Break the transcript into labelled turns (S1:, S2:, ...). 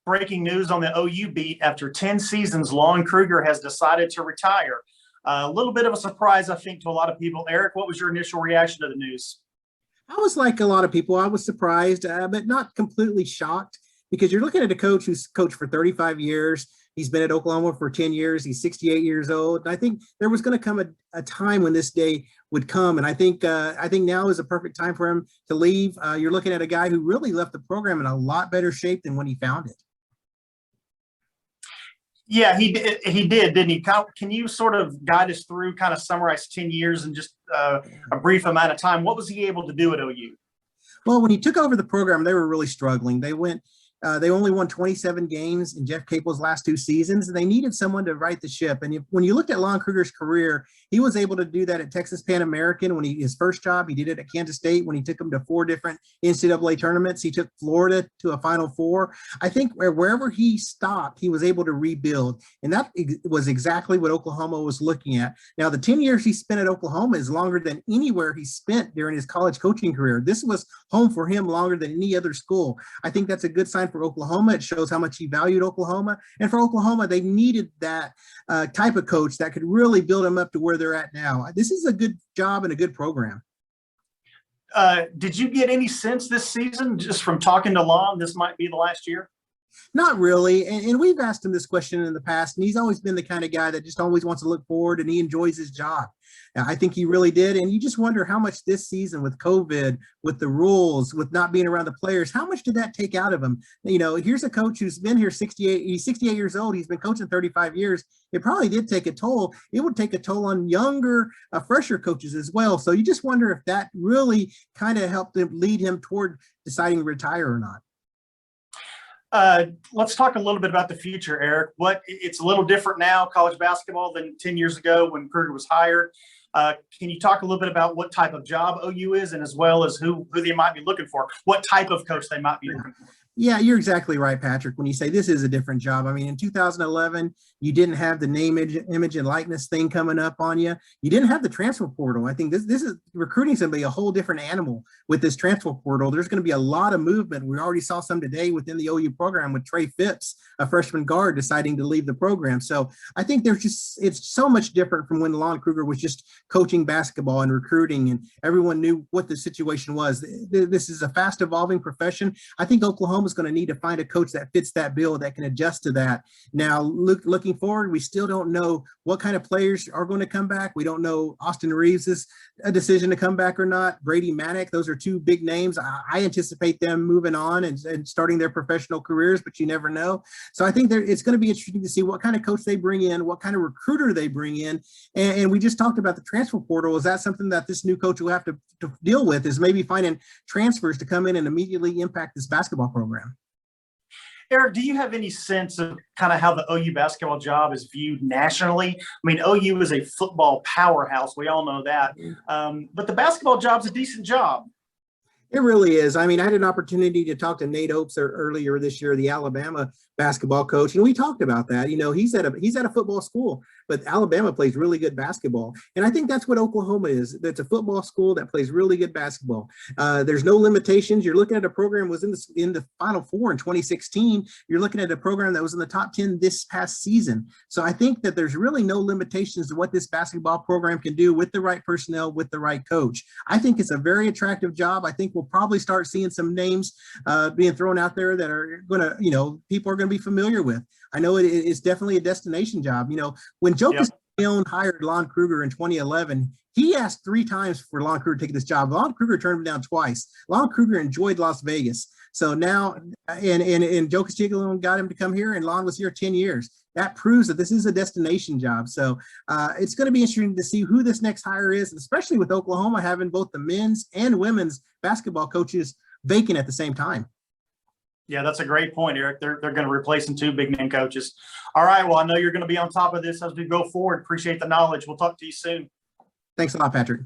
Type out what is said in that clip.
S1: breaking news on the OU beat. After 10 seasons, Lon Kruger has decided to retire. A little bit of a surprise, I think, to a lot of people. Eric, what was your initial reaction to the news?
S2: I was like a lot of people. I was surprised, but not completely shocked because you're looking at a coach who's coached for 35 years. He's been at Oklahoma for 10 years. He's 68 years old. And I think there was going to come a time when this day would come. And I think now is a perfect time for him to leave. You're looking at a guy who really left the program in a lot better shape than when he found it.
S1: Yeah, he did, didn't he? Can you sort of guide us through, kind of summarize 10 years in just a brief amount of time? What was he able to do at OU?
S2: Well, when he took over the program, they were really struggling. They only won 27 games in Jeff Capel's last 2 seasons, and they needed someone to right the ship. And when you looked at Lon Kruger's career, he was able to do that at Texas Pan American when his first job. He did it at Kansas State when he took them to 4 different NCAA tournaments. He took Florida to a Final Four. I think wherever he stopped, he was able to rebuild, and that was exactly what Oklahoma was looking at. Now, the 10 years he spent at Oklahoma is longer than anywhere he spent during his college coaching career. This was home for him longer than any other school. I think that's a good sign for Oklahoma. It shows how much he valued Oklahoma. And for Oklahoma, they needed that type of coach that could really build them up to where they're at now. This is a good job and a good program.
S1: Did you get any sense this season, just from talking to Lon, this might be the last year?
S2: Not really. And we've asked him this question in the past, and he's always been the kind of guy that just always wants to look forward, and he enjoys his job. I think he really did. And you just wonder how much this season with COVID, with the rules, with not being around the players, how much did that take out of him? You know, here's a coach who's been here 68, he's 68 years old. He's been coaching 35 years. It probably did take a toll. It would take a toll on younger, fresher coaches as well. So you just wonder if that really kind of helped him, lead him toward deciding to retire or not.
S1: Let's talk a little bit about the future, Eric. It's a little different now, college basketball, than 10 years ago when Kruger was hired. Can you talk a little bit about what type of job OU is, and as well as who they might be looking for, what type of coach they might be looking for?
S2: Yeah, you're exactly right, Patrick, when you say this is a different job. I mean, in 2011, you didn't have the name, image, and likeness thing coming up on you. You didn't have the transfer portal. I think this is recruiting somebody a whole different animal with this transfer portal. There's going to be a lot of movement. We already saw some today within the OU program with Trey Phipps, a freshman guard, deciding to leave the program. So I think it's so much different from when Lon Kruger was just coaching basketball and recruiting, and everyone knew what the situation was. This is a fast evolving profession. I think Oklahoma is going to need to find a coach that fits that bill, that can adjust to that. Now, looking forward, we still don't know what kind of players are going to come back. We don't know Austin Reeves' decision to come back or not. Brady Manick, those are 2 big names. I anticipate them moving on and starting their professional careers, but you never know. So I think it's going to be interesting to see what kind of coach they bring in, what kind of recruiter they bring in. And we just talked about the transfer portal. Is that something that this new coach will have to deal with, is maybe finding transfers to come in and immediately impact this basketball program?
S1: Eric, do you have any sense of kind of how the OU basketball job is viewed nationally? I mean, OU is a football powerhouse. We all know that. But the basketball job's a decent job.
S2: It really is. I mean, I had an opportunity to talk to Nate Opes earlier this year, the Alabama basketball coach, and we talked about that. You know, he's at a football school, but Alabama plays really good basketball, and I think that's what Oklahoma is. It's a football school that plays really good basketball. There's no limitations. You're looking at a program was in the Final Four in 2016. You're looking at a program that was in the top 10 this past season. So I think that there's really no limitations to what this basketball program can do with the right personnel, with the right coach. I think it's a very attractive job. I think we'll probably start seeing some names being thrown out there that are going to, people are going to be familiar with. I know it's definitely a destination job. You know, when Joe Castiglione hired Lon Kruger in 2011, he asked 3 times for Lon Kruger to take this job. Lon Kruger turned him down twice. Lon Kruger enjoyed Las Vegas. So now, and Joe Castiglione got him to come here, and Lon was here 10 years. That proves that this is a destination job. So it's going to be interesting to see who this next hire is, especially with Oklahoma having both the men's and women's basketball coaches vacant at the same time.
S1: Yeah, that's a great point, Eric. They're going to replace some 2 big name coaches. All right. Well, I know you're going to be on top of this as we go forward. Appreciate the knowledge. We'll talk to you soon.
S2: Thanks a lot, Patrick.